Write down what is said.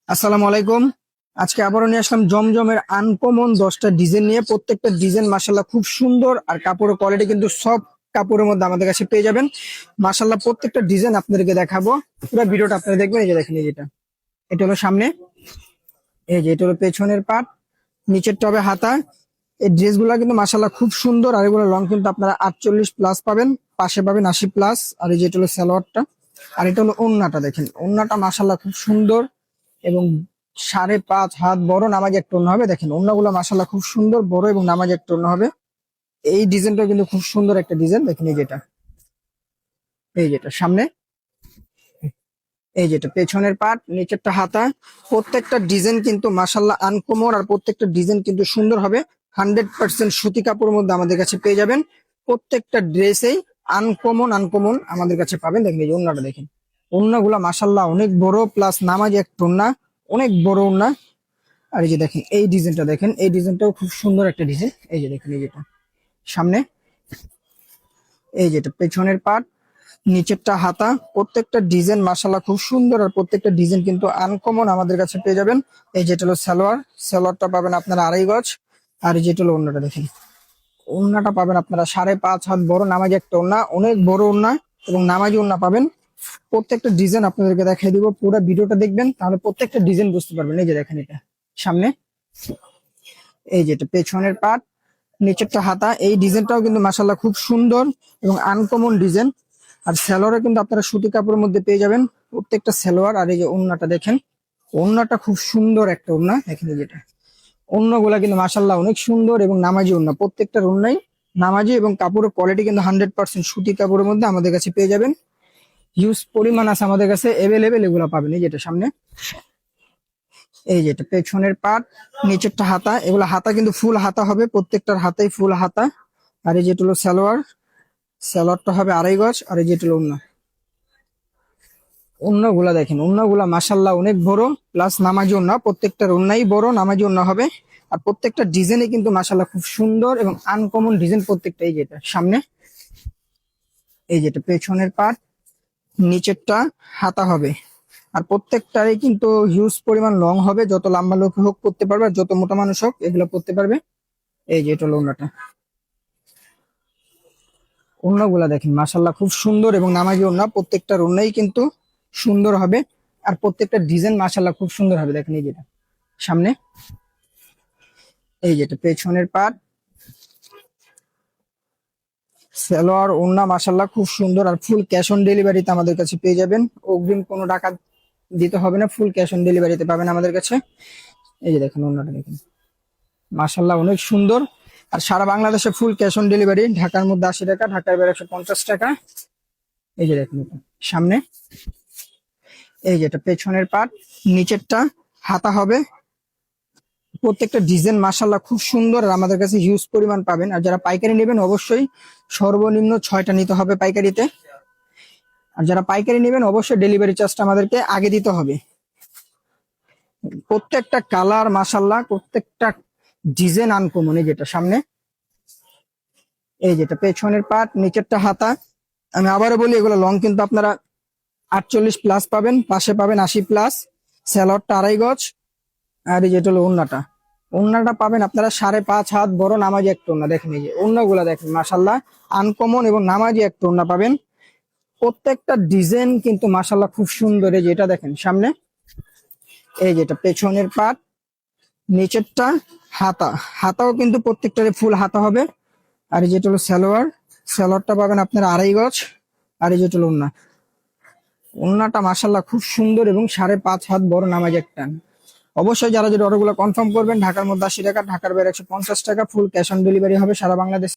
আসসালামু আলাইকুম। আজকে আবারও নিয়ে আসলাম জমজমের আনকমন 10টা ডিজাইন নিয়ে। প্রত্যেকটা ডিজাইন মাশাল্লাহ খুব সুন্দর, আর কাপড়ের কোয়ালিটি কিন্তু সব কাপড়ের মধ্যে আমাদের কাছে পেয়ে যাবেন। মাশাল্লাহ প্রত্যেকটা ডিজাইন আপনাদেরকে দেখাবো, পুরো ভিডিওটা আপনারা দেখবেন। এই যে দেখেন, এই যেটা এটা হলো সামনে, এই যে এটা হলো পেছনের পাট, নিচের টবে হাতা। এই ড্রেসগুলো কিন্তু মাশাল্লাহ খুব সুন্দর, আর এগুলো লং কিন্তু আপনারা 48+ পাবেন, পাশে পাবেন 80+। আর এই যে এটা হলো সালোয়ারটা, আর এটা হলো ওড়নাটা। দেখেন ওড়নাটা মাশাল্লাহ খুব সুন্দর এবং 5.5 হাত বড় নামাজি একটা ওড়না হবে। দেখেন ওড়নাগুলো মাশাল্লাহ খুব সুন্দর, বড় এবং নামাজি একটা ওড়না হবে। এই ডিজাইনটা কিন্তু খুব সুন্দর একটা ডিজাইন। দেখেন এই যেটা সামনে, এই যেটা পেছনের পাট, নিচেরটা হাতা। প্রত্যেকটা ডিজাইন কিন্তু মাশাল্লাহ আনকমন, আর প্রত্যেকটা ডিজাইন কিন্তু সুন্দর হবে। 100% সুতি কাপড়ের মধ্যে আমাদের কাছে পেয়ে যাবেন। প্রত্যেকটা ড্রেসেই আনকমন আনকমন আমাদের কাছে পাবেন। দেখেন এই যে ওড়নাটা, দেখেন ওড়নাগুলা মাশাল্লাহ অনেক বড়, প্লাস নামাজি একটা ওড়না, অনেক বড় ওড়না। আর এই যে দেখেন এই ডিজাইনটা, দেখেন এই ডিজাইনটাও খুব সুন্দর একটা ডিজাইন। এই যে দেখেন, এই যেটা সামনে, এই যেটা পেছনের পাট, নিচেরটা হাতা। প্রত্যেকটা ডিজাইন মাশাল্লাহ খুব সুন্দর, আর প্রত্যেকটা ডিজাইন কিন্তু আনকমন আমাদের কাছে পেয়ে যাবেন। এই যেটা হলো সালোয়ার, সালোয়ারটা পাবেন আপনারা 2.5 গজ। আর এই যেটা হলো ওড়নাটা, দেখেন ওড়নাটা পাবেন আপনারা 5.5 হাত বড় নামাজি একটা ওড়না, অনেক বড় ওড়না এবং নামাজি ওড়না পাবেন। প্রত্যেকটা ডিজাইন আপনাদেরকে দেখাই দিব, পুরো ভিডিওটা দেখবেন তাহলে প্রত্যেকটা ডিজাইন বুঝতে পারবেন। এই যে দেখেন এটা সামনে, এই যেটা পেছনের পাট, নিচেরটা হাতা। এই ডিজাইনটাও কিন্তু মাশাল্লাহ খুব সুন্দর এবং আনকমন ডিজাইন। আর সালোয়ারে কিন্তু আপনারা সুতি কাপড়ের মধ্যে পেয়ে যাবেন প্রত্যেকটা সালোয়ার। আর এই যে ওড়নাটা, দেখেন ওড়নাটা খুব সুন্দর একটা ওড়না। দেখেন এই যেটা ওড়নাগুলা কিন্তু মাশাল্লাহ অনেক সুন্দর এবং নামাজি ওড়না, প্রত্যেকটা ওড়নাই নামাজি, এবং কাপড়ের কোয়ালিটি কিন্তু 100% সুতি কাপড়ের মধ্যে আমাদের কাছে পেয়ে যাবেন। হিউজ পরিমাণ আছে আমাদের কাছে, এভেলেবেল এগুলা পাবেন। এই যেটা সামনে, এই যেটা পেছনের পাট, নিচেরটা হাতা। এগুলো হাতা কিন্তু ফুল হাতা হবে, প্রত্যেকটার হাতাই ফুল হাতা। আর এই যেটা হলো সালোয়ার, সালোয়ারটা হবে 2.5 গজ। আর এই যেটা হলো ওড়না, ওড়নাগুলা দেখেন ওড়নাগুলা মাশাল্লাহ অনেক বড়, প্লাস নামাজি ওড়না। প্রত্যেকটার ওড়নাই বড় নামাজি ওড়না হবে। আর প্রত্যেকটা ডিজাইনে কিন্তু মাশাল্লাহ খুব সুন্দর এবং আনকমন ডিজাইন প্রত্যেকটা। এই যেটা সামনে, এই যেটা পেছনের পাট, নিচেরটা হাতা হবে। আর প্রত্যেকটারই কিন্তু হিউজ পরিমাণ লং হবে, যত লম্বা লোক হোক পড়তে পারবে, আর যত মোটা মানুষ হোক এগুলো পড়তে পারবে। এই যে এটা হলো ওড়নাটা, ওড়নাগুলা দেখেন মাশাল্লাহ খুব সুন্দর এবং নামাজি ওড়না। প্রত্যেকটার ওড়নাই কিন্তু সুন্দর হবে, আর প্রত্যেকটা ডিজাইন মাশাল্লাহ খুব সুন্দর হবে। দেখেন এই যেটা সামনে, এই যেটা পেছনের পাট, সালোয়ার ওড়না মাশাল্লাহ খুব সুন্দর। আর ফুল ক্যাশ অন ডেলিভারিতে আমাদের কাছে পেয়ে যাবেন, অগ্রিম কোনো টাকা দিতে হবে না, ফুল ক্যাশ অন ডেলিভারিতে পাবেন আমাদের কাছে। এই যে দেখেন ওড়নাটা, দেখেন মাশাল্লাহ অনেক সুন্দর। আর সারা বাংলাদেশে ফুল ক্যাশ অন ডেলিভারি, ঢাকার মধ্যে 80 টাকা, ঢাকার বাইরে 150 টাকা। এই যে দেখেন এটা সামনে, এই যেটা পেছনের পাট, নিচেরটা হাতা হবে। প্রত্যেকটা ডিজাইন মাশাল্লাহ খুব সুন্দর, আর আমাদের কাছে হিউজ পরিমাণ পাবেন। আর যারা পাইকারি নেবেন অবশ্যই সর্বনিম্ন 6টা নিতে হবে পাইকারিতে। আর যারা পাইকারি নেবেন অবশ্যই ডেলিভারি চার্জটা আমাদেরকে আগে দিতে হবে। প্রত্যেকটা কালার মাশাল্লাহ, প্রত্যেকটা ডিজাইন আনকমন। এই যেটা সামনে, এই যেটা পেছনের পাট, নিচেরটা হাতা। আমি আবারও বলি, এগুলো লং কিন্তু আপনারা 48+ পাবেন, পাশে পাবেন 80+। স্যালোয়ারটা 2.5 গজ। আর এই যেটা হলো ওড়নাটা, ওড়নাটা পাবেন আপনারা 5.5 হাত বড় নামাজি একটা ওড়না। দেখেন এই যে ওড়নাগুলা দেখেন মাশাল্লাহ আনকমন এবং নামাজি একটা ওড়না পাবেন। প্রত্যেকটা ডিজাইন কিন্তু মাশাল্লাহ খুব সুন্দর। এই যে এটা দেখেন সামনে, এই যেটা পেছনের পাট, নিচেরটা হাতা। হাতাও কিন্তু প্রত্যেকটারে ফুল হাতা হবে। আর এই যেটা হলো সালোয়ার, সালোয়ারটা পাবেন আপনারা 2.5 গজ। আর এই যেটা হলো ওড়না, ওড়নাটা মাশাল্লাহ খুব সুন্দর এবং 5.5 হাত বড় নামাজি একটা। অবশ্যই যারা যদি অর্ডারগুলো কনফার্ম করবেন, ঢাকার মধ্যে 80 টাকা, ঢাকার বাইরে 150 টাকা, ফুল ক্যাশ অন ডেলিভারি হবে সারা বাংলাদেশ।